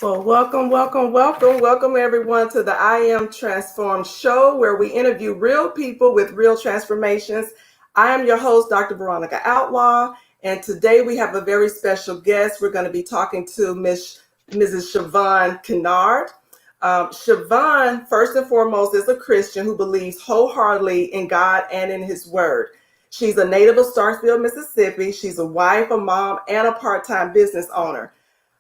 Well, welcome everyone to the I Am Transformed show where we interview real people with real transformations. I am your host, Dr. Veronica Outlaw, and today we have a very special guest. We're going to be talking to Mrs. Shavonne Kennard. Shavonne, first and foremost, is a Christian who believes wholeheartedly in God and in His Word. She's a native of Starkville, Mississippi. She's a wife, a mom, and a part-time business owner.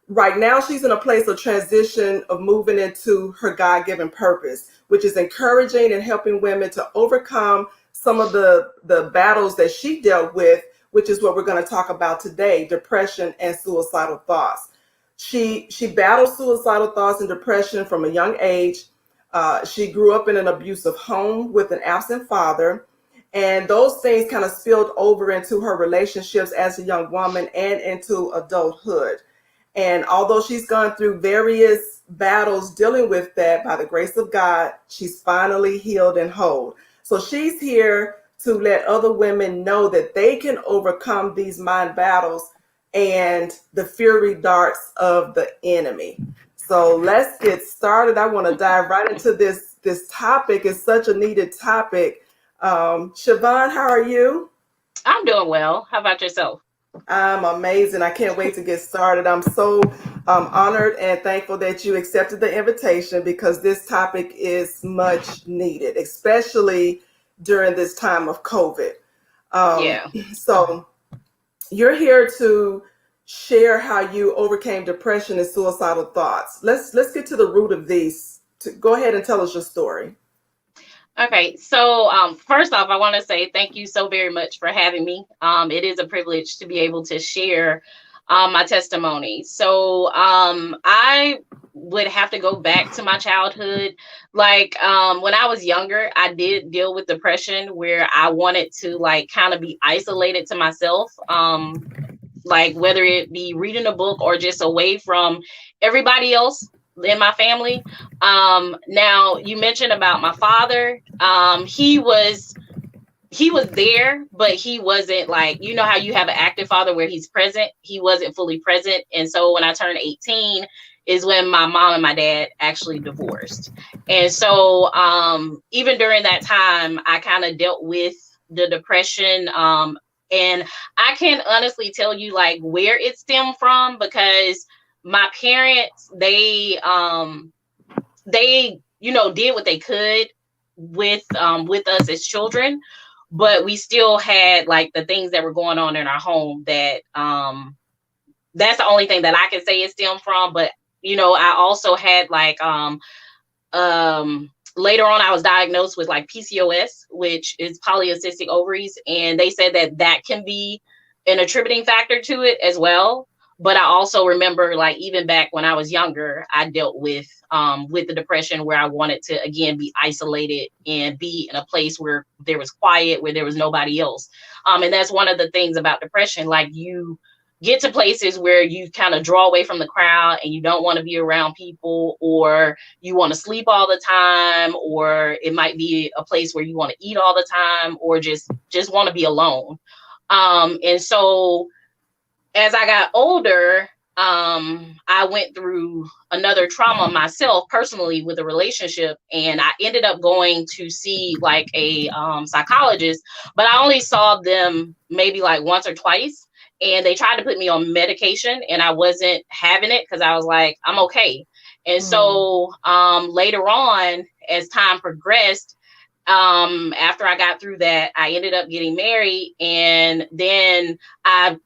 Right now, she's in a place of transition of moving into her God-given purpose, which is encouraging and helping women to overcome some of the battles that she dealt with, which is what we're going to talk about today, depression and suicidal thoughts. She battled suicidal thoughts and depression from a young age. She grew up in an abusive home with an absent father, and those things kind of spilled over into her relationships as a young woman and into adulthood. And although she's gone through various battles dealing with that, by the grace of God, she's finally healed and whole. So she's here to let other women know that they can overcome these mind battles and the fiery darts of the enemy. So let's get started. I want to dive right into this topic. It's such a needed topic. Shavonne, how are you? I'm doing well. How about yourself? I'm amazing. I can't wait to get started. I'm so honored and thankful that you accepted the invitation because this topic is much needed, especially during this time of COVID. Yeah. So you're here to share how you overcame depression and suicidal thoughts. Let's get to the root of these. Go ahead and tell us your story. Okay. So first off, I want to say thank you so very much for having me. It is a privilege to be able to share my testimony. So I would have to go back to my childhood. Like when I was younger, I did deal with depression where I wanted to like kind of be isolated to myself. Like whether it be reading a book or just away from everybody else in my family. Now you mentioned about my father. He was there, but he wasn't like, you know how you have an active father where he's present. He wasn't fully present. And so when I turned 18 is when my mom and my dad actually divorced. And so even during that time, I kind of dealt with the depression. And I can't honestly tell you like where it stemmed from because my parents, they did what they could with us as children, but we still had like the things that were going on in our home that that's the only thing that I can say it stemmed from. But I also had like later on I was diagnosed with like PCOS, which is polycystic ovaries, and they said that can be an attributing factor to it as well. But I also remember like even back when I was younger, I dealt with the depression where I wanted to again be isolated and be in a place where there was quiet, where there was nobody else. And that's one of the things about depression. Like you get to places where you kind of draw away from the crowd and you don't want to be around people, or you want to sleep all the time, or it might be a place where you want to eat all the time, or just want to be alone. And so as I got older, I went through another trauma myself personally with a relationship, and I ended up going to see like a psychologist, but I only saw them maybe like once or twice, and they tried to put me on medication, and I wasn't having it because I was like, I'm okay. And so later on, as time progressed, after I got through that, I ended up getting married, and then I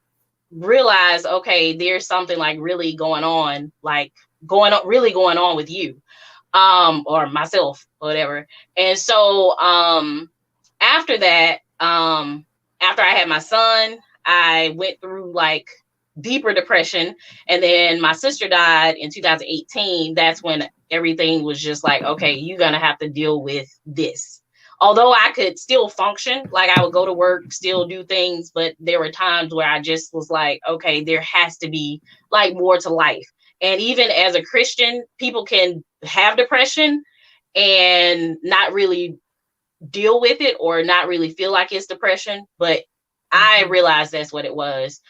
realize, okay, there's something like really going on with you, or myself, or whatever. And so, after that, after I had my son, I went through like deeper depression. And then my sister died in 2018. That's when everything was just like, okay, you're going to have to deal with this. Although I could still function, like I would go to work, still do things, but there were times where I just was like, okay, there has to be like more to life. And even as a Christian, people can have depression and not really deal with it or not really feel like it's depression. But I realized that's what it was.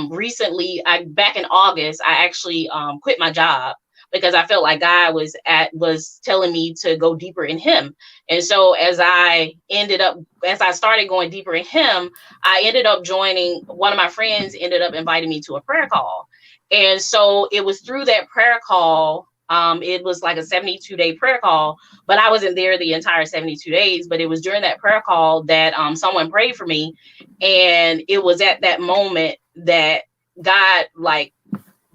Recently, back in August, I actually quit my job. because I felt like God was telling me to go deeper in him. And so as I started going deeper in him, I ended up joining, one of my friends ended up inviting me to a prayer call. And so it was through that prayer call. It was like a 72-day prayer call, but I wasn't there the entire 72 days. But it was during that prayer call that someone prayed for me. And it was at that moment that God like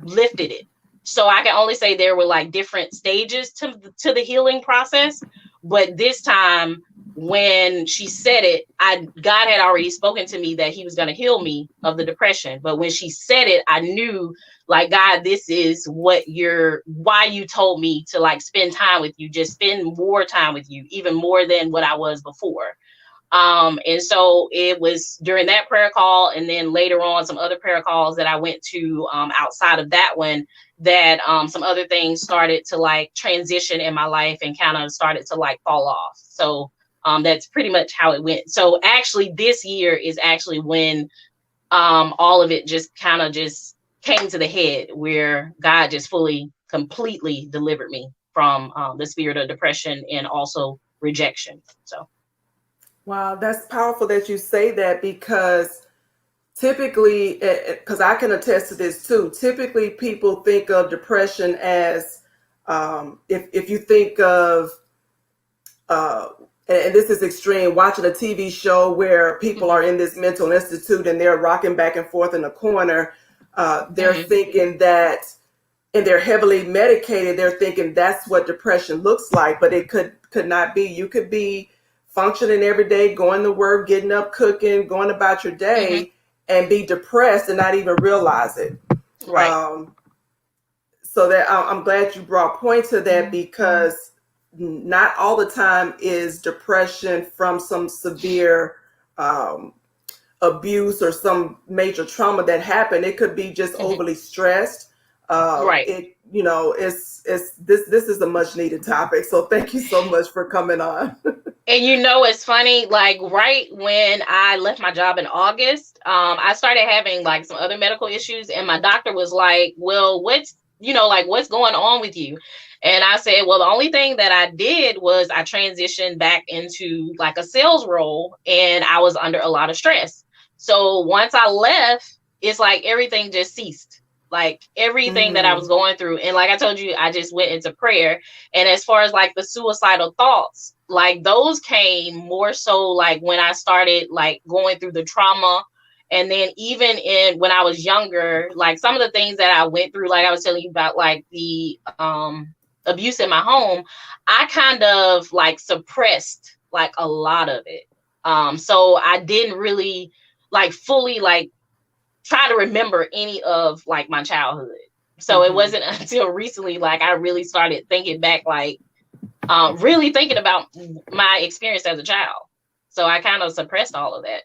lifted it. So I can only say there were like different stages to the healing process. But this time when she said it, God had already spoken to me that he was going to heal me of the depression. But when she said it, I knew, like, God, this is why you told me to like spend time with you, just spend more time with you, even more than what I was before. And so it was during that prayer call, and then later on some other prayer calls that I went to outside of that one, that some other things started to like transition in my life and kind of started to like fall off. So that's pretty much how it went. So actually this year is actually when all of it just kind of just came to the head, where God just completely delivered me from the spirit of depression and also rejection. So. Wow, that's powerful that you say that, because typically, because I can attest to this too, typically people think of depression as, if you think of, and this is extreme, watching a TV show where people are in this mental institute and they're rocking back and forth in a corner, they're thinking that, and they're heavily medicated, they're thinking that's what depression looks like, but it could not be. You could be functioning every day, going to work, getting up, cooking, going about your day, and be depressed and not even realize it. Right. So that I'm glad you brought point to that, because not all the time is depression from some severe abuse or some major trauma that happened. It could be just overly stressed. Right. This is a much needed topic. So thank you so much for coming on. And it's funny, like right when I left my job in August, I started having like some other medical issues, and my doctor was like, well, what's going on with you? And I said, well, the only thing that I did was I transitioned back into like a sales role, and I was under a lot of stress. So once I left, it's like everything just ceased. Like everything that I was going through. And like I told you, I just went into prayer. And as far as like the suicidal thoughts, like those came more so like when I started like going through the trauma. And then even when I was younger, like some of the things that I went through, like I was telling you about, like the abuse in my home, I kind of like suppressed like a lot of it. So I didn't really like fully like try to remember any of like my childhood. So it wasn't until recently, like I really started thinking back, like really thinking about my experience as a child. So I kind of suppressed all of that.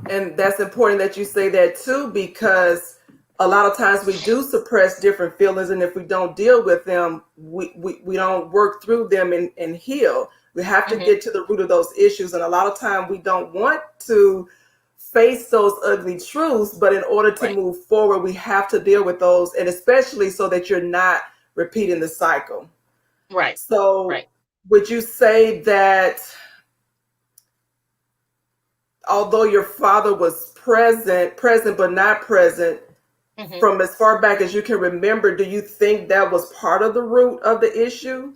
And that's important that you say that too, because a lot of times we do suppress different feelings, and if we don't deal with them, we don't work through them and heal. We have to get to the root of those issues, and a lot of time we don't want to face those ugly truths, but in order to move forward, we have to deal with those, and especially so that you're not repeating the cycle. Right. So would you say that although your father was present but not present, from as far back as you can remember, do you think that was part of the root of the issue?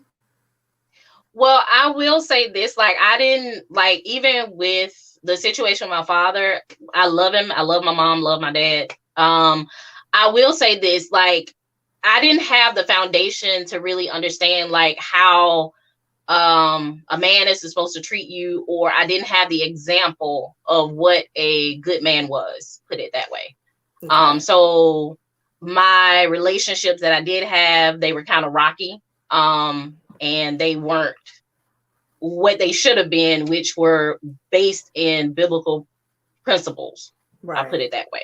Well, I will say this, like I didn't, like, even with the situation with my father, I love him. I love my mom, love my dad. I will say this, like, I didn't have the foundation to really understand like how a man is supposed to treat you, or I didn't have the example of what a good man was, put it that way. So my relationships that I did have, they were kind of rocky, and they weren't what they should have been, which were based in biblical principles. I put it that way.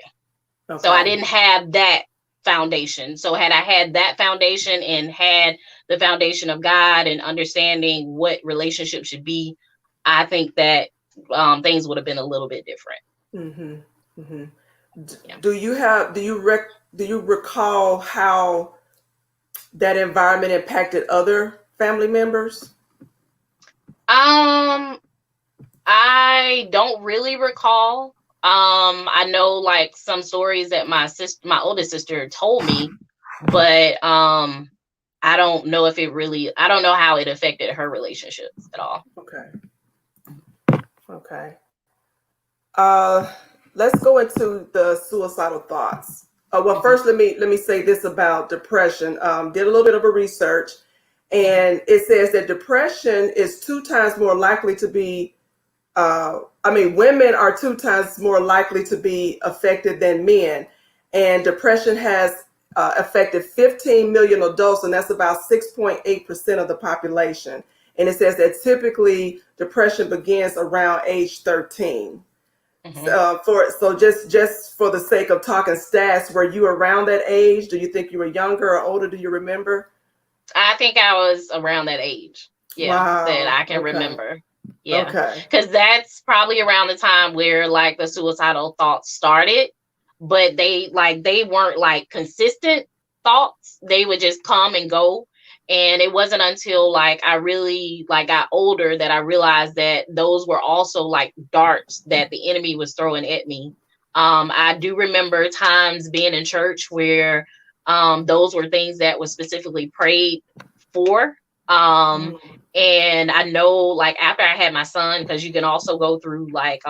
So I didn't have that foundation. So had I had that foundation and had the foundation of God and understanding what relationships should be, I think that things would have been a little bit different. Yeah. Do you recall how that environment impacted other family members? I don't really recall. I know like some stories that my oldest sister told me, but I don't know if I don't know how it affected her relationships at all. Okay. Let's go into the suicidal thoughts. Well, first, let me say this about depression. Did a little bit of a research, and it says that depression is 2 times more likely to be. Women are 2 times more likely to be affected than men, and depression has affected 15 million adults, and that's about 6.8% of the population. And it says that typically depression begins around age 13. So just for the sake of talking stats, were you around that age? Do you think you were younger or older? Do you remember? I think I was around that age. Yeah, wow. That I can Okay. remember. Yeah. Okay. Because that's probably around the time where like the suicidal thoughts started, but they weren't like consistent thoughts. They would just come and go. And it wasn't until like I really like got older that I realized that those were also like darts that the enemy was throwing at me. I do remember times being in church where those were things that was specifically prayed for. And I know like after I had my son, because you can also go through like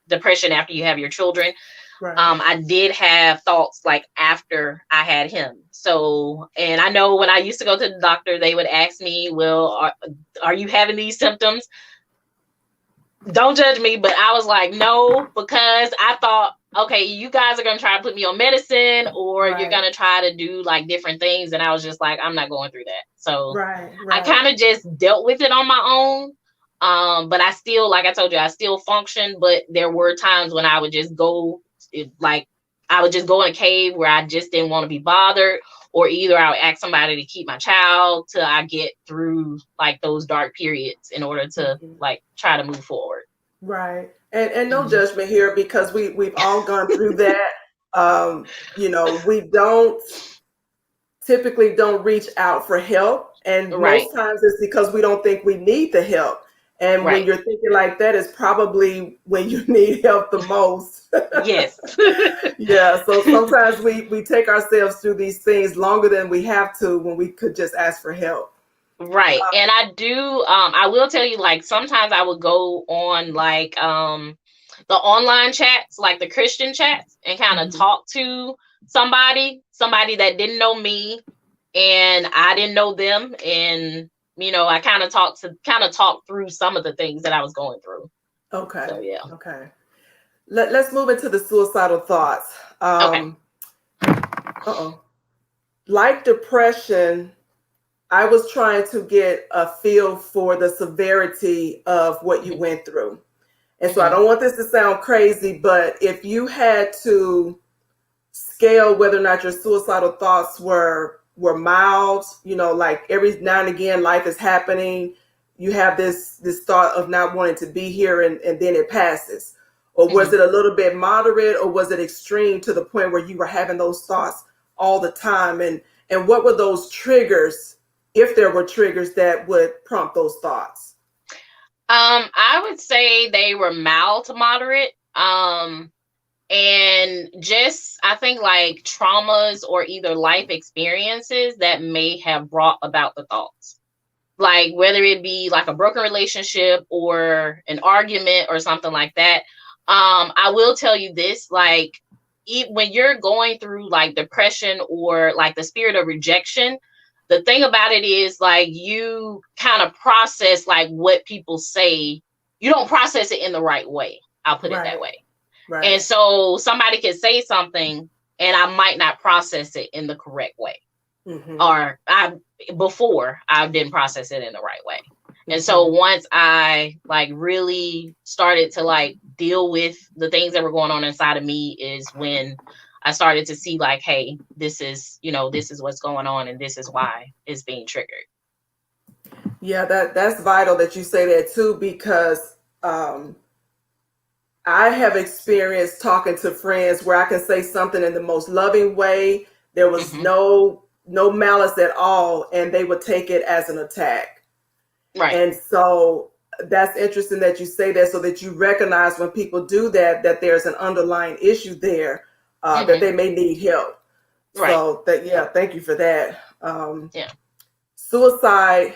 depression after you have your children. Right. I did have thoughts like after I had him. So, and I know when I used to go to the doctor, they would ask me, well, are you having these symptoms? Don't judge me, but I was like, no, because I thought, okay, you guys are going to try to put me on medicine, or you're going to try to do like different things. And I was just like, I'm not going through that. So I kind of just dealt with it on my own. But I still, like I told you, I still functioned, but there were times when I would just go in a cave where I just didn't want to be bothered, or either I would ask somebody to keep my child till I get through like those dark periods in order to like try to move forward. Right. And no judgment here, because we've all gone through that. We typically don't reach out for help. And most times it's because we don't think we need the help. And when you're thinking like that, is probably when you need help the most. Yes. Yeah. So sometimes we take ourselves through these things longer than we have to, when we could just ask for help. Right. And I do, I will tell you, like, sometimes I would go on like the online chats, like the Christian chats, and kind of talk to somebody that didn't know me and I didn't know them. And, I kind of talked through some of the things that I was going through. Okay. So, yeah. Okay. Let's move into the suicidal thoughts. Like depression, I was trying to get a feel for the severity of what you went through. And so I don't want this to sound crazy, but if you had to scale whether or not your suicidal thoughts were mild, like every now and again life is happening, you have this thought of not wanting to be here, and then it passes. Or was it a little bit moderate, or was it extreme to the point where you were having those thoughts all the time? And what were those triggers, if there were triggers that would prompt those thoughts? I would say they were mild to moderate. And just, I think like traumas or either life experiences that may have brought about the thoughts. Like whether it be like a broken relationship or an argument or something like that. I will tell you this, like when you're going through like depression or like the spirit of rejection, the thing about it is like you kind of process like what people say. You don't process it in the right way. I'll put it that way. Right. And so somebody can say something and I might not process it in the correct way. Or before I didn't process it in the right way. And so once I like really started to like deal with the things that were going on inside of me is when I started to see like, hey, this is what's going on, and this is why it's being triggered. Yeah, that's vital that you say that too, because I have experienced talking to friends where I can say something in the most loving way. There was no no malice at all, and they would take it as an attack. Right. And so that's interesting that you say that, so that you recognize when people do that, that there's an underlying issue there, that they may need help. Right. So that, yeah, thank you for that. Yeah. Suicide,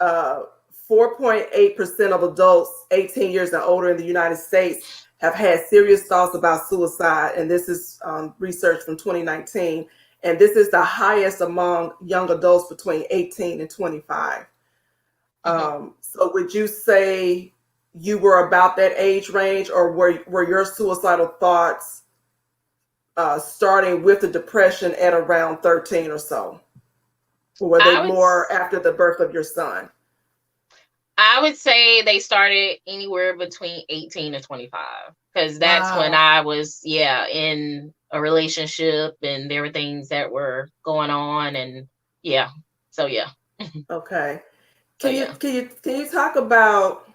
4.8% of adults 18 years and older in the United States have had serious thoughts about suicide. And this is research from 2019. And this is the highest among young adults between 18 and 25. So would you say you were about that age range, or were your suicidal thoughts starting with the depression at around 13 or so? Or were they more after the birth of your son? I would say they started anywhere between 18 and 25, because that's when I was, in a relationship, and there were things that were going on, and so yeah. Okay. Can you talk about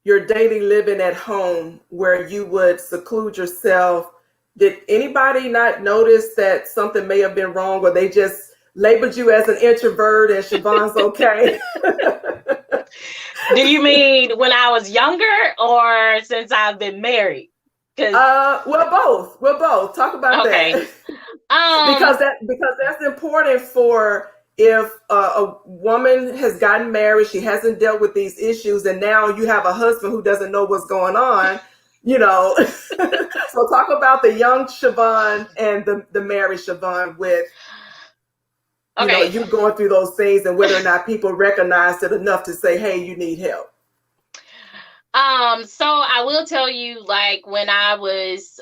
your daily living at home, where you would seclude yourself? Did anybody not notice that something may have been wrong, or they just labeled you as an introvert and Shavonne's okay? Do you mean when I was younger, or since I've been married? Well, both. Talk about that. Because that's important for, if a woman has gotten married, she hasn't dealt with these issues, and now you have a husband who doesn't know what's going on, So talk about the young Shavonne and the married Shavonne with, you going through those things, and whether or not people recognized it enough to say, hey, you need help. So I will tell you, like, when I was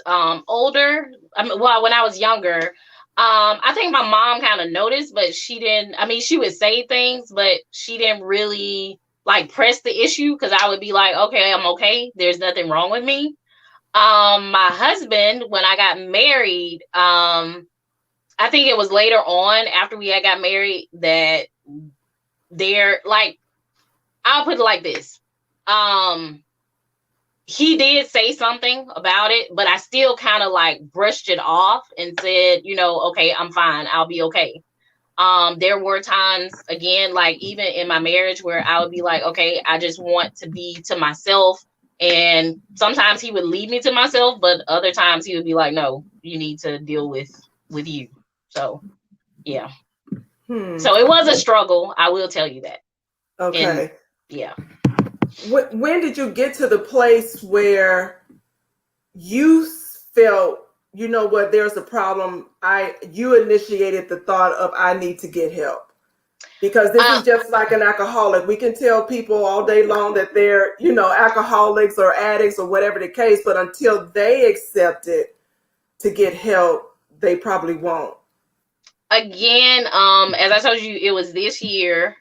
older, when I was younger, I think my mom kind of noticed, but she didn't. I mean, she would say things, but she didn't really like press the issue, because I would be like, okay, I'm okay. There's nothing wrong with me. My husband, when I got married, I think it was later on after we had got married that I'll put it like this. He did say something about it, but I still kind of like brushed it off and said, okay, I'm fine. I'll be okay. There were times, again, like even in my marriage, where I would be like, okay, I just want to be to myself. And sometimes he would leave me to myself, but other times he would be like, no, you need to deal with you. So, yeah. So it was a struggle. I will tell you that. Okay. And, when did you get to the place where you felt, there's a problem? You initiated the thought of, I need to get help. Because this is just like an alcoholic. We can tell people all day long that they're, alcoholics or addicts or whatever the case, but until they accept it to get help, they probably won't. Again, as I told you, it was this year,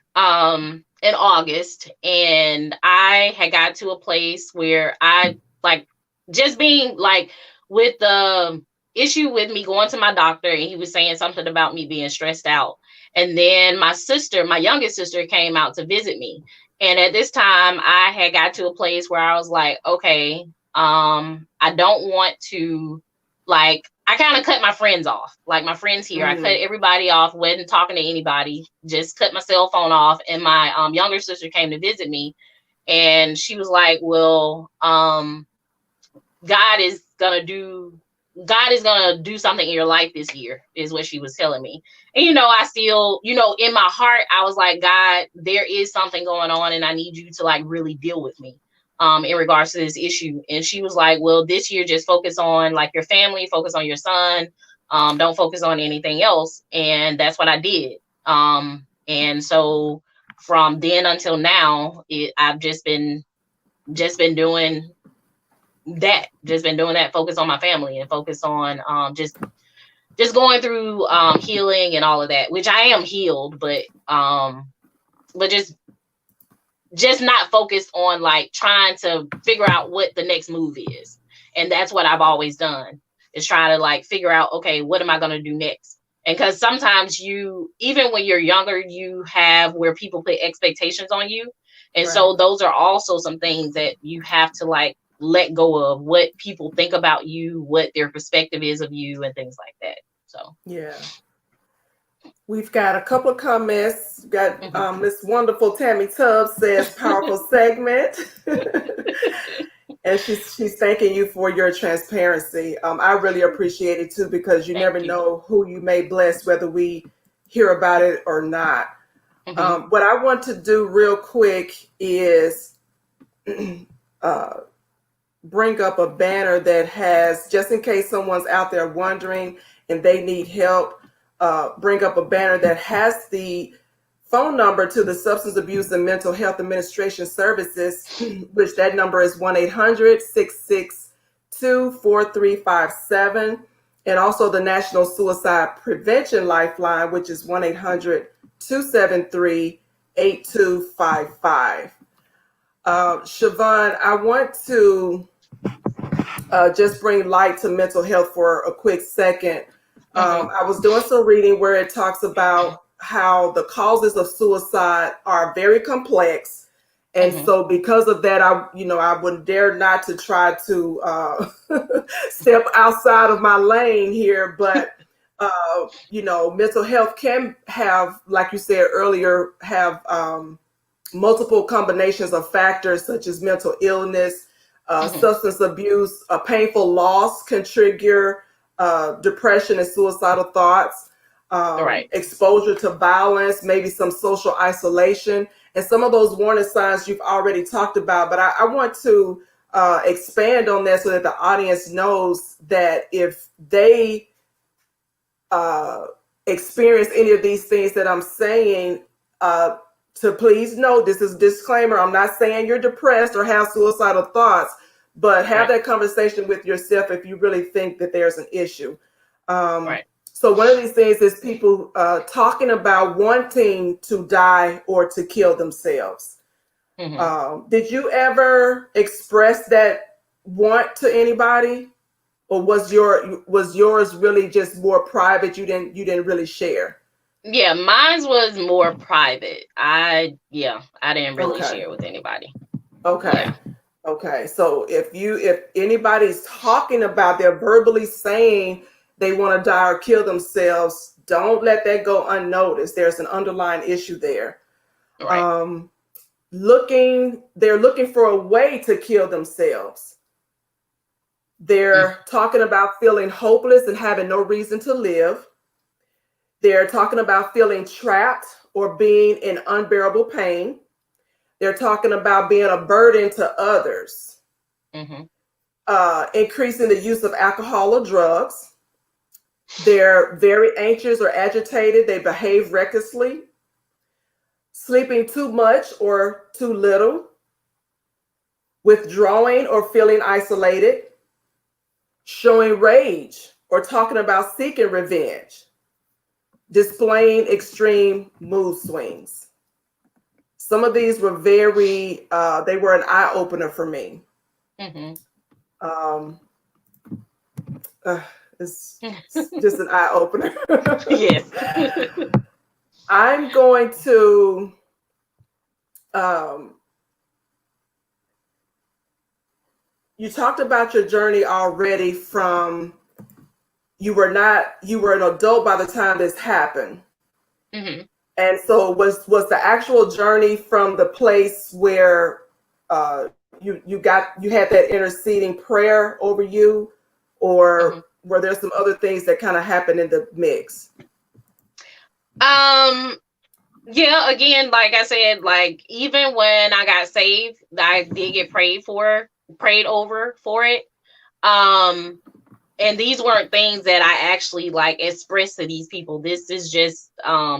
in August, and I had got to a place where I just being like, with the issue with me going to my doctor, and he was saying something about me being stressed out. And then my youngest sister came out to visit me. And at this time I had got to a place where I was like, okay, I don't want to, I kind of cut my friends off. Like my friends here, I cut everybody off, wasn't talking to anybody, just cut my cell phone off. And my younger sister came to visit me, and she was like, well, God is gonna do something in your life this year, is what she was telling me. And I still, in my heart, I was like, God, there is something going on, and I need you to really deal with me in regards to this issue. And she was like, well, this year just focus on your family, focus on your son, don't focus on anything else. And that's what I did. And so from then until now, I've just been doing that, focus on my family and focus on just going through healing and all of that, which I am healed, but just not focused on trying to figure out what the next move is. And that's what I've always done, is try to figure out, okay, what am I going to do next? And because sometimes even when you're younger, you have where people put expectations on you. And so those are also some things that you have to let go of, what people think about you, what their perspective is of you, and things like that. So, yeah. We've got a couple of comments. We've Mhm. got Miss Wonderful Tammy Tubbs says powerful segment. And she's thanking you for your transparency. I really appreciate it too, because you never Thank you. know who you may bless, whether we hear about it or not. Mhm. What I want to do real quick is uh, bring up a banner that has, just in case someone's out there wondering and they need help, bring up a banner that has the phone number to the Substance Abuse and Mental Health Administration Services, which that number is 1-800-662-4357, and also the National Suicide Prevention Lifeline, which is 1-800-273-8255. Shavonne, I want to just bring light to mental health for a quick second. Mhm. I was doing some reading where it talks about how the causes of suicide are very complex. And Mhm. so because of that, I would dare not to try to step outside of my lane here. But, mental health can have, like you said earlier, have multiple combinations of factors such as mental illness, Mhm. substance abuse, a painful loss can trigger depression and suicidal thoughts, Right. exposure to violence, maybe some social isolation, and some of those warning signs you've already talked about. But I want to expand on that so that the audience knows that if they uh, experience any of these things that I'm saying, to please note, this is a disclaimer. I'm not saying you're depressed or have suicidal thoughts, but have Right. that conversation with yourself if you really think that there's an issue. Um, Right. so one of these things is people talking about wanting to die or to kill themselves. Mhm. Did you ever express that want to anybody? Or was yours really just more private? You didn't really share. Yeah, mine was more private. I didn't really Okay. share with anybody. Okay. Yeah. Okay. So if anybody's talking about, they're verbally saying they want to die or kill themselves, don't let that go unnoticed. There's an underlying issue there. Right. Um, they're looking for a way to kill themselves. Mm. They're talking about feeling hopeless and having no reason to live. They're talking about feeling trapped or being in unbearable pain. They're talking about being a burden to others, Mhm. increasing the use of alcohol or drugs. They're very anxious or agitated. They behave recklessly, sleeping too much or too little, withdrawing or feeling isolated, showing rage or talking about seeking revenge, displaying extreme mood swings. Some of these were they were an eye opener for me. Mhm. Um, uh, it's just an eye opener. Yes. I'm going to, um, you talked about your journey already from, you were an adult by the time this happened. Mhm. And so was the actual journey from the place where you had that interceding prayer over you, or Mhm. were there some other things that kind of happened in the mix? Um. Yeah. Again, like I said, like even when I got saved, I did get prayed over for it. Um. And these weren't things that I actually like expressed to these people. This is just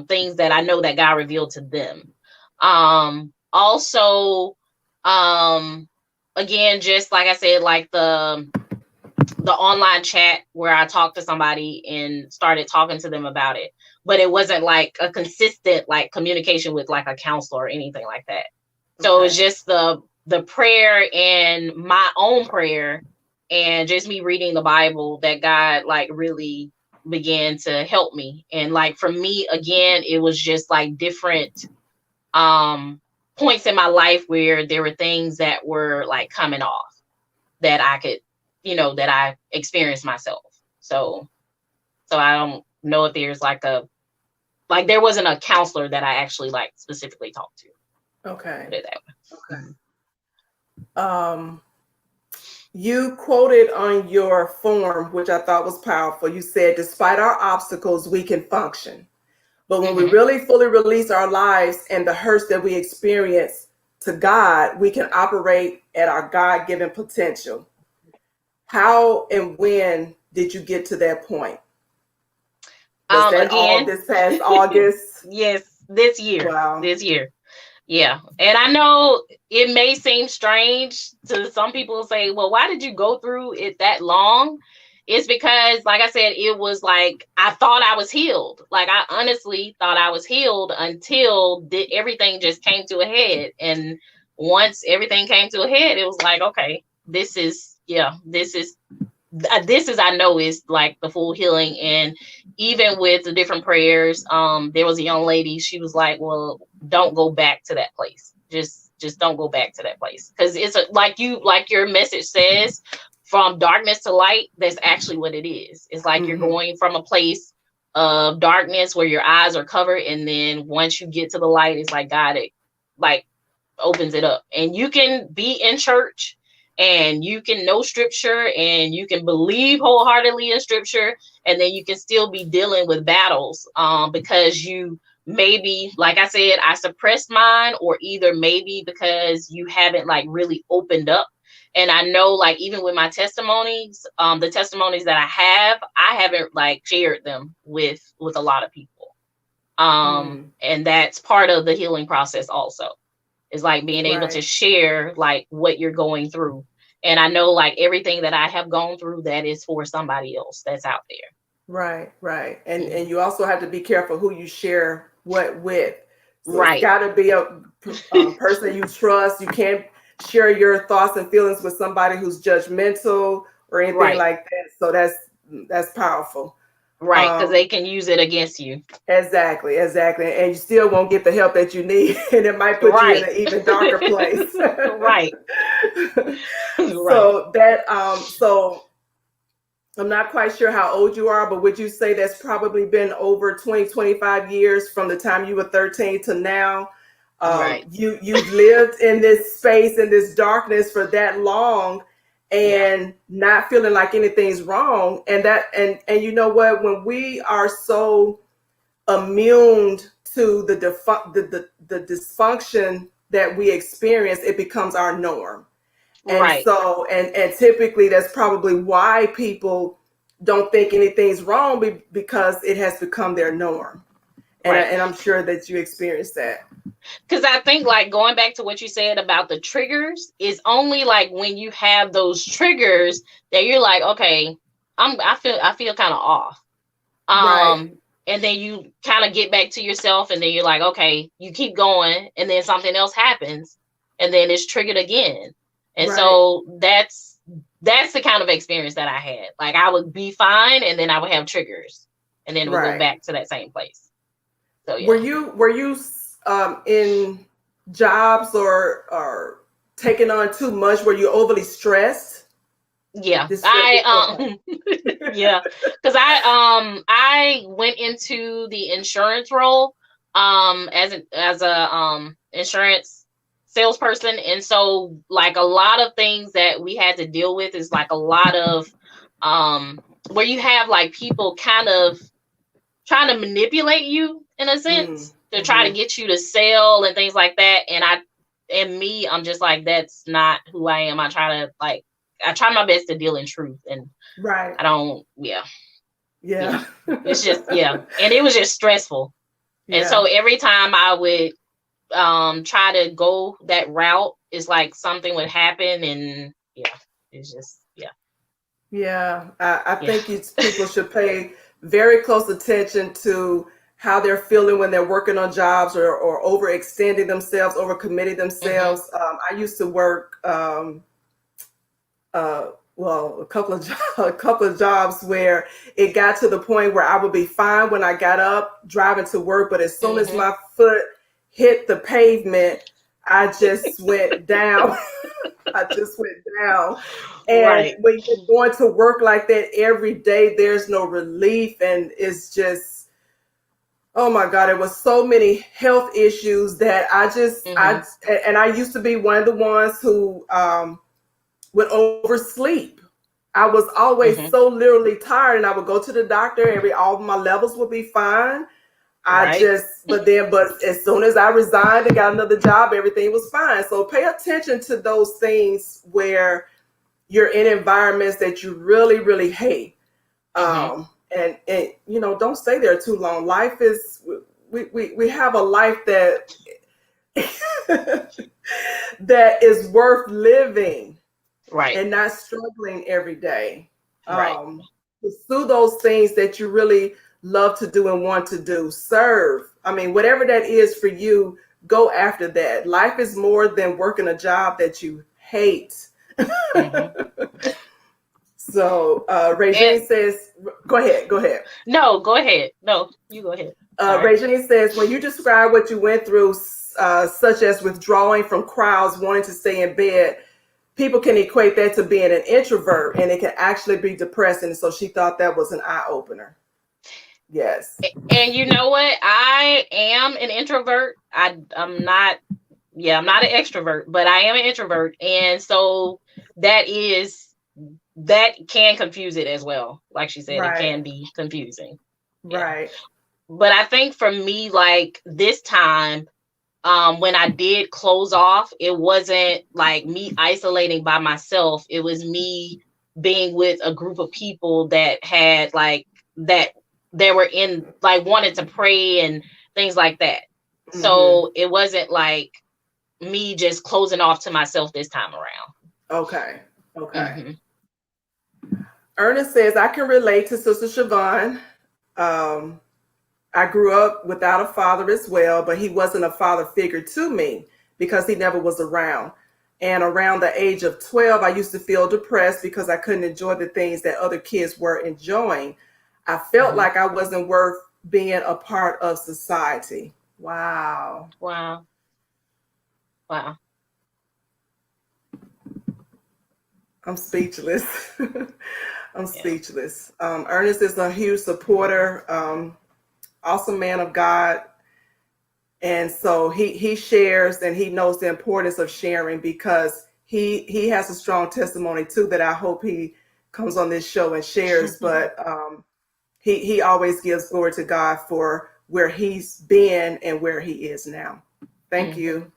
things that I know that God revealed to them. Also, um again, just like I said, like the online chat where I talked to somebody and started talking to them about it, but it wasn't like a consistent like communication with like a counselor or anything like that. So it was Okay. just the prayer and my own prayer and just me reading the Bible that God like really began to help me. And like for me, again, it was just like different um points in my life where there were things that were like coming off that I could, that I experienced myself. So I don't know if there's like a like there wasn't a counselor that I actually like specifically talked to. Okay. Put it that way. Okay. You quoted on your form, which I thought was powerful. You said, despite our obstacles, we can function. But when we really fully release our lives and the hurts that we experience to God, we can operate at our God-given potential. How and when did you get to that point? Was that all this past August? Yes, this year. Wow. This year. Yeah. And I know it may seem strange to some people, say, well, why did you go through it that long? It's because, like I said, it was like I thought I was healed. Like I honestly thought I was healed until everything just came to a head. And once everything came to a head, it was like, okay, this is I know is like the full healing. And even with the different prayers, there was a young lady, she was like, well, don't go back to that place. Just don't go back to that place. Because it's like your message says, from darkness to light. That's actually what it is. It's like you're going from a place of darkness where your eyes are covered, and then once you get to the light, it's like God, it like opens it up, and you can be in church and you can know scripture and you can believe wholeheartedly in scripture, and then you can still be dealing with battles because you maybe, like I said, I suppressed mine, or either maybe because you haven't like really opened up. And I know, like, even with my testimonies, the testimonies that I haven't like shared them with a lot of people. And that's part of the healing process also. Is like being able to share like what you're going through. And I know like everything that I have gone through, that is for somebody else that's out there. Right. And you also have to be careful who you share what with. So Right. It's got to be a person you trust. You can't share your thoughts and feelings with somebody who's judgmental or anything like that. So that's powerful. Right, because they can use it against you. Exactly. And you still won't get the help that you need. And it might put you in an even darker place. Right. So so I'm not quite sure how old you are, but would you say that's probably been over 20, 25 years from the time you were 13 to now? You've lived in this space, in this darkness for that long, and not feeling like anything's wrong. And you know what, when we are so immune to the dysfunction that we experience, it becomes our norm. And so, and typically that's probably why people don't think anything's wrong, because it has become their norm. And I'm sure that you experienced that. Because I think, like, going back to what you said about the triggers, is only like when you have those triggers that you're like, okay, I feel kind of off. And then you kind of get back to yourself, and then you're like, okay, you keep going, and then something else happens, and then it's triggered again. And so that's the kind of experience that I had. Like, I would be fine, and then I would have triggers, and then it would go back to that same place. So yeah. Were you in jobs or taking on too much? Were you overly stressed? Yeah, yeah, because I went into the insurance role as a insurance salesperson, and so like a lot of things that we had to deal with is like a lot of where you have like people kind of trying to manipulate you in a sense to try to get you to sell and things like that. And I'm just like, that's not who I am. I try my best to deal in truth, and I don't, it's just, and it was just stressful. And so every time I would try to go that route, it's like something would happen, and it's just, I think people should pay very close attention to how they're feeling when they're working on jobs or overextending themselves, overcommitting themselves. I used to work a couple of jobs where it got to the point where I would be fine when I got up driving to work, but as soon as my foot hit the pavement, I just went down. And when you're going to work like that every day, there's no relief, and it's just Oh my God, it was so many health issues that and I used to be one of the ones who would oversleep. I was always so literally tired, and I would go to the doctor. All my levels would be fine. Right. But as soon as I resigned and got another job, everything was fine. So pay attention to those things where you're in environments that you really, really hate. And don't stay there too long. Life is, we have a life that that is worth living, Right. and not struggling every day. Right. Pursue those things that you really love to do and want to do. Serve. I mean, whatever that is for you, go after that. Life is more than working a job that you hate. So Regine says, go ahead. No, go ahead. No, you go ahead. Regine says, when you describe what you went through, such as withdrawing from crowds, wanting to stay in bed, people can equate that to being an introvert, and it can actually be depressing. So she thought that was an eye-opener. Yes. And you know what? I am an introvert. I'm not an extrovert, but I am an introvert. And so that can confuse it as well. Like she said, It can be confusing. Right. Yeah. But I think for me, like this time, when I did close off, it wasn't like me isolating by myself. It was me being with a group of people that had that they were in, like, wanted to pray and things like that. So it wasn't like me just closing off to myself this time around. Okay. Ernest says, I can relate to Sister Shavonne. I grew up without a father as well, but he wasn't a father figure to me because he never was around. And around the age of 12, I used to feel depressed because I couldn't enjoy the things that other kids were enjoying. I felt like I wasn't worth being a part of society. Wow. I'm speechless. Speechless. Ernest is a huge supporter, awesome man of God. And so he shares, and he knows the importance of sharing, because he has a strong testimony too that I hope he comes on this show and shares. But he always gives glory to God for where he's been and where he is now. Thank you.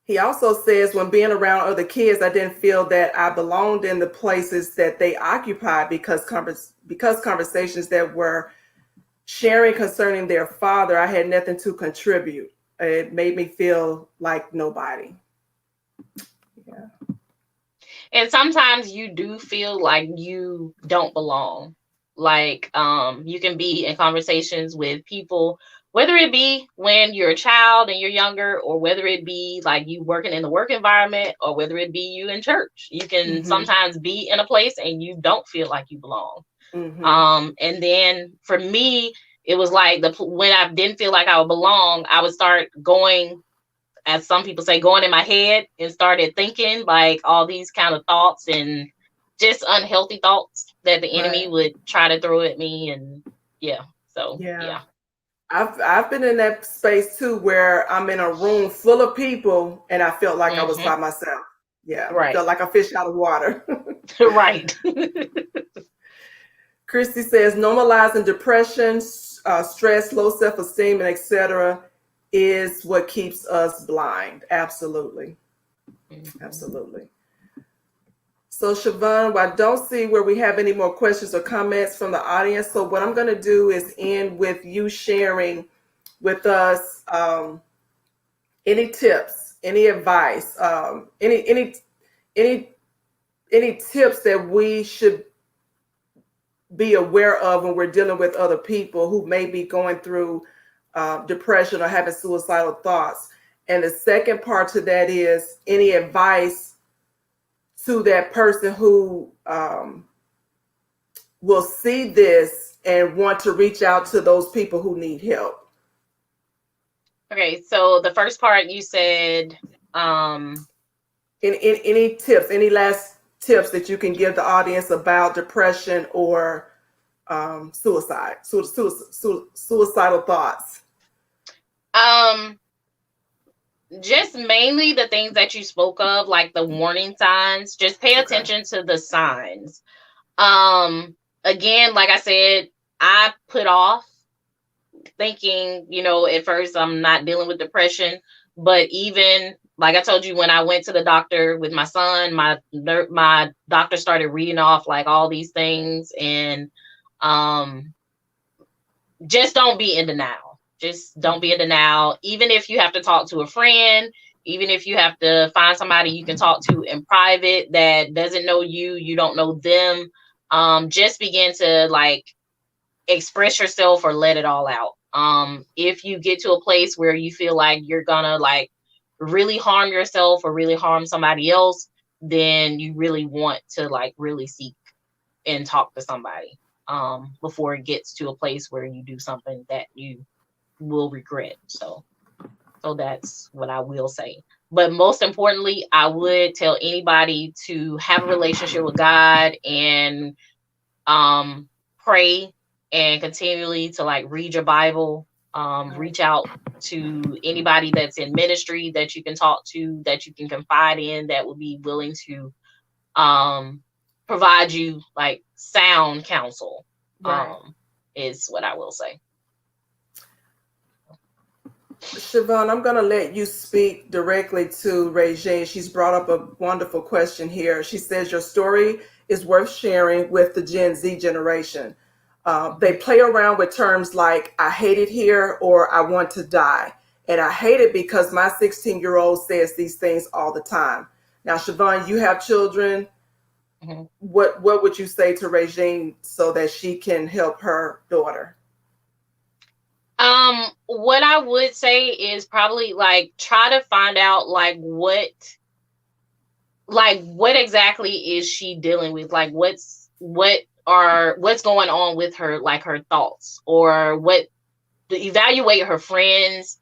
He also says, when being around other kids, I didn't feel that I belonged in the places that they occupied because conversations that were sharing concerning their father, I had nothing to contribute. It made me feel like nobody. Yeah. And sometimes you do feel like you don't belong. Like, you can be in conversations with people, whether it be when you're a child and you're younger, or whether it be like you working in the work environment, or whether it be you in church. You can sometimes be in a place and you don't feel like you belong. And then for me, it was like when I didn't feel like I would belong, I would start going, as some people say, going in my head, and started thinking like all these kind of thoughts, and just unhealthy thoughts that the enemy would try to throw at me. And yeah. I've been in that space too, where I'm in a room full of people and I felt like I was by myself. Yeah. Right. Felt like a fish out of water. Right. Christy says, normalizing depression, stress, low self-esteem, and etc. is what keeps us blind. Absolutely. Absolutely. So Shavonne, I don't see where we have any more questions or comments from the audience. So what I'm going to do is end with you sharing with us any tips, any advice, any tips that we should be aware of when we're dealing with other people who may be going through depression or having suicidal thoughts. And the second part to that is any advice to that person who will see this and want to reach out to those people who need help. Okay, so the first part you said, any tips, any last tips that you can give the audience about depression or suicidal thoughts? Just mainly the things that you spoke of, like the warning signs. Just pay attention to the signs. Again, like I said, I put off thinking, at first I'm not dealing with depression, but even like I told you, when I went to the doctor with my son, my doctor started reading off like all these things, and just don't be in denial. Just don't be in denial. Even if you have to talk to a friend, even if you have to find somebody you can talk to in private that doesn't know you, you don't know them, just begin to like express yourself or let it all out. If you get to a place where you feel like you're gonna like really harm yourself or really harm somebody else, then you really want to like really seek and talk to somebody before it gets to a place where you do something that you will regret. So that's what I will say. But most importantly, I would tell anybody to have a relationship with God and pray and continually to like read your Bible, reach out to anybody that's in ministry that you can talk to, that you can confide in, that would be willing to provide you like sound counsel, is what I will say. Shavonne, I'm going to let you speak directly to Regine. She's brought up a wonderful question here. She says your story is worth sharing with the Gen Z generation. They play around with terms like I hate it here or I want to die. And I hate it because my 16-year-old says these things all the time. Now, Shavonne, you have children. Mm-hmm. What would you say to Regine so that she can help her daughter? What I would say is probably like try to find out like what exactly is she dealing with? Like what's going on with her, like her thoughts, or evaluate her friends.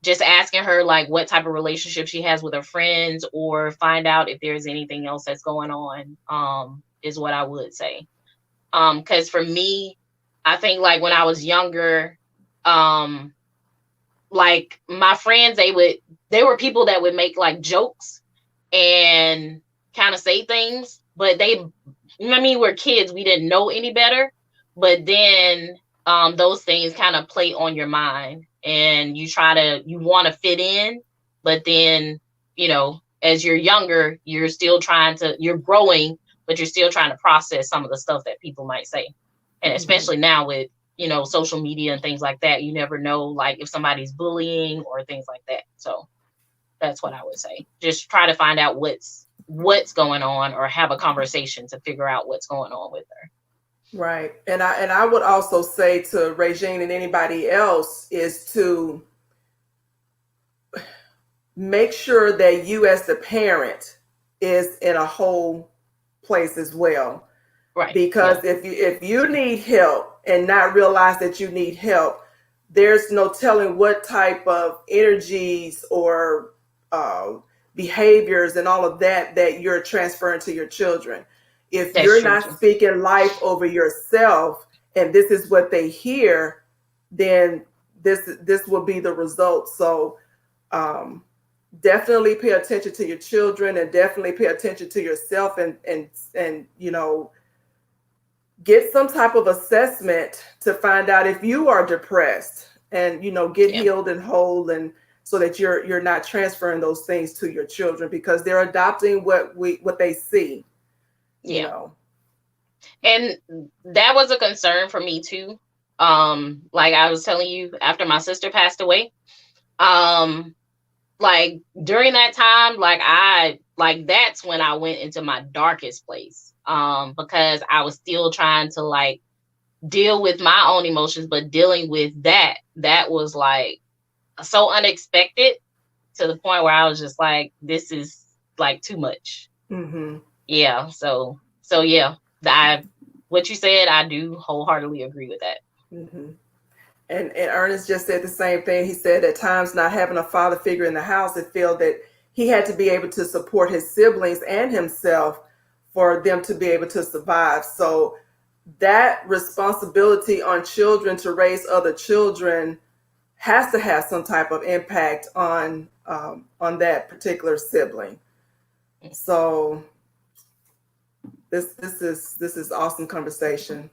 Just asking her like what type of relationship she has with her friends, or find out if there's anything else that's going on, is what I would say. Because for me, I think like when I was younger, like my friends, they were people that would make like jokes and kind of say things, but we're kids, we didn't know any better. But then those things kind of play on your mind, and you want to fit in, but then as you're younger, you're growing, but you're still trying to process some of the stuff that people might say. And especially now with social media and things like that, you never know like if somebody's bullying or things like that. So that's what I would say. Just try to find out what's going on, or have a conversation to figure out what's going on with her. Right. And I would also say to Regine and anybody else is to make sure that you as the parent is in a whole place as well. Right. Because if you need help and not realize that you need help, there's no telling what type of energies or behaviors and all of that you're transferring to your children. If you're not speaking life over yourself, and this is what they hear, then this will be the result. So definitely pay attention to your children, and definitely pay attention to yourself, and get some type of assessment to find out if you are depressed, and get healed and whole, and so that you're not transferring those things to your children, because they're adopting what they see. And that was a concern for me too. Like I was telling you, after my sister passed away, like during that time, that's when I went into my darkest place. Because I was still trying to like deal with my own emotions, but dealing with that was like so unexpected, to the point where I was just like, this is like too much. Mm-hmm. Yeah. So yeah, what you said, I do wholeheartedly agree with that. Mm-hmm. And Ernest just said the same thing. He said at times, not having a father figure in the house, it felt that he had to be able to support his siblings and himself for them to be able to survive. So that responsibility on children to raise other children has to have some type of impact on that particular sibling. So this is awesome conversation.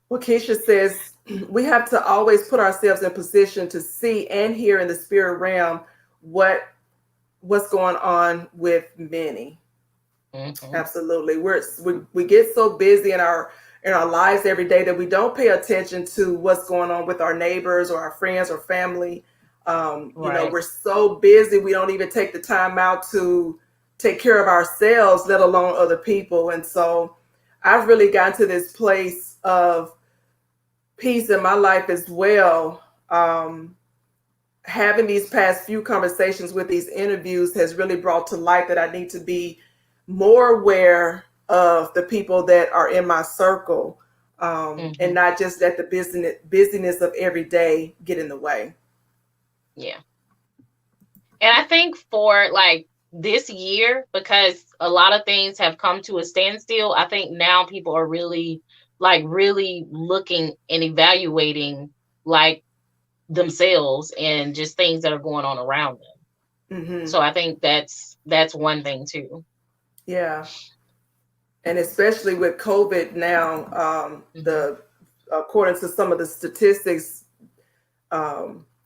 Well, Keisha says we have to always put ourselves in position to see and hear in the spirit realm what's going on with many. Mm-hmm. Absolutely. We get so busy in our lives every day that we don't pay attention to what's going on with our neighbors or our friends or family. Right. You know, we're so busy we don't even take the time out to take care of ourselves, let alone other people. And so I've really gotten to this place of peace in my life as well. Having these past few conversations with these interviews has really brought to light that I need to be more aware of the people that are in my circle, and not just let the busyness of every day get in the way. Yeah. And I think for like this year, because a lot of things have come to a standstill, I think now people are really looking and evaluating like themselves and just things that are going on around them. Mm-hmm. So I think that's one thing too. Yeah. And especially with COVID now, according to some of the statistics,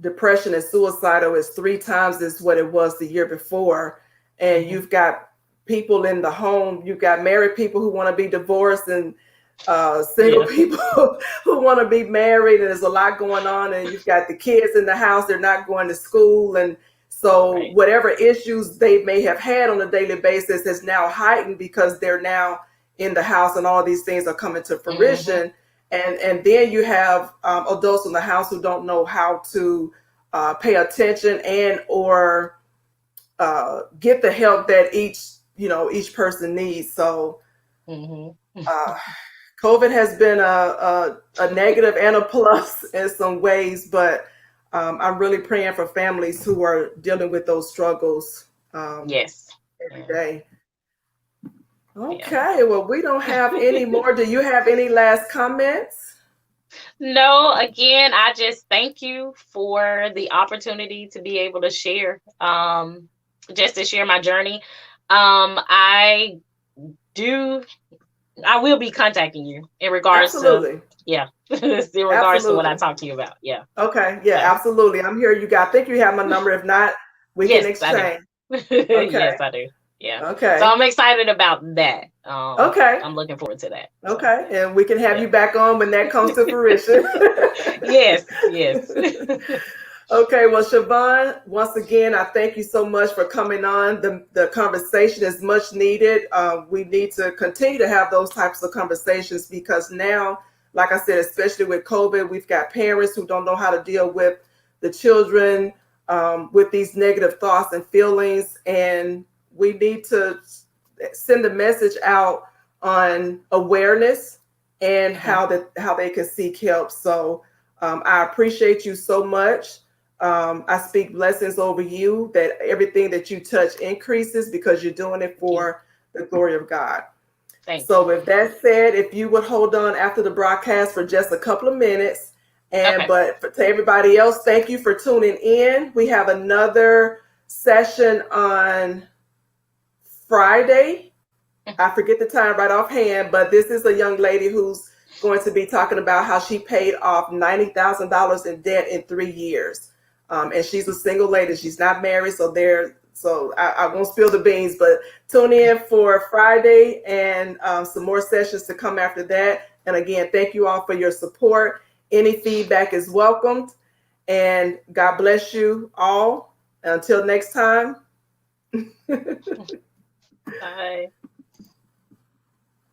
depression and suicidal is 3 times as what it was the year before. And you've got people in the home, you've got married people who want to be divorced and single people who want to be married, and there's a lot going on, and you've got the kids in the house, they're not going to school, and so whatever issues they may have had on a daily basis is now heightened because they're now in the house and all these things are coming to fruition. And then you have adults in the house who don't know how to pay attention and or get the help that each person needs. So COVID has been a negative and a plus in some ways, but I'm really praying for families who are dealing with those struggles every day. Okay, well, we don't have any more. Do you have any last comments? No, again, I just thank you for the opportunity to be able to share, just to share my journey. I will be contacting you in regards to in regards to what I talked to you about. Yeah. Okay. Yeah, absolutely. I'm here. I think you have my number. If not, we can exchange. Okay. Yes, I do. Yeah. Okay. So I'm excited about that. Okay. I'm looking forward to that. Okay. So. And we can have you back on when that comes to fruition. Yes. Okay, well, Shavonne, once again, I thank you so much for coming on. The conversation is much needed. We need to continue to have those types of conversations because now, like I said, especially with COVID, we've got parents who don't know how to deal with the children with these negative thoughts and feelings. And we need to send a message out on awareness and how they can seek help. So I appreciate you so much. I speak blessings over you that everything that you touch increases because you're doing it for the glory of God. So with that said, if you would hold on after the broadcast for just a couple of minutes. But to everybody else, thank you for tuning in. We have another session on Friday. I forget the time right offhand, but this is a young lady who's going to be talking about how she paid off $90,000 in debt in 3 years. And she's a single lady. She's not married. So I won't spill the beans, but tune in for Friday and some more sessions to come after that. And again, thank you all for your support. Any feedback is welcomed. And God bless you all. Until next time. Bye.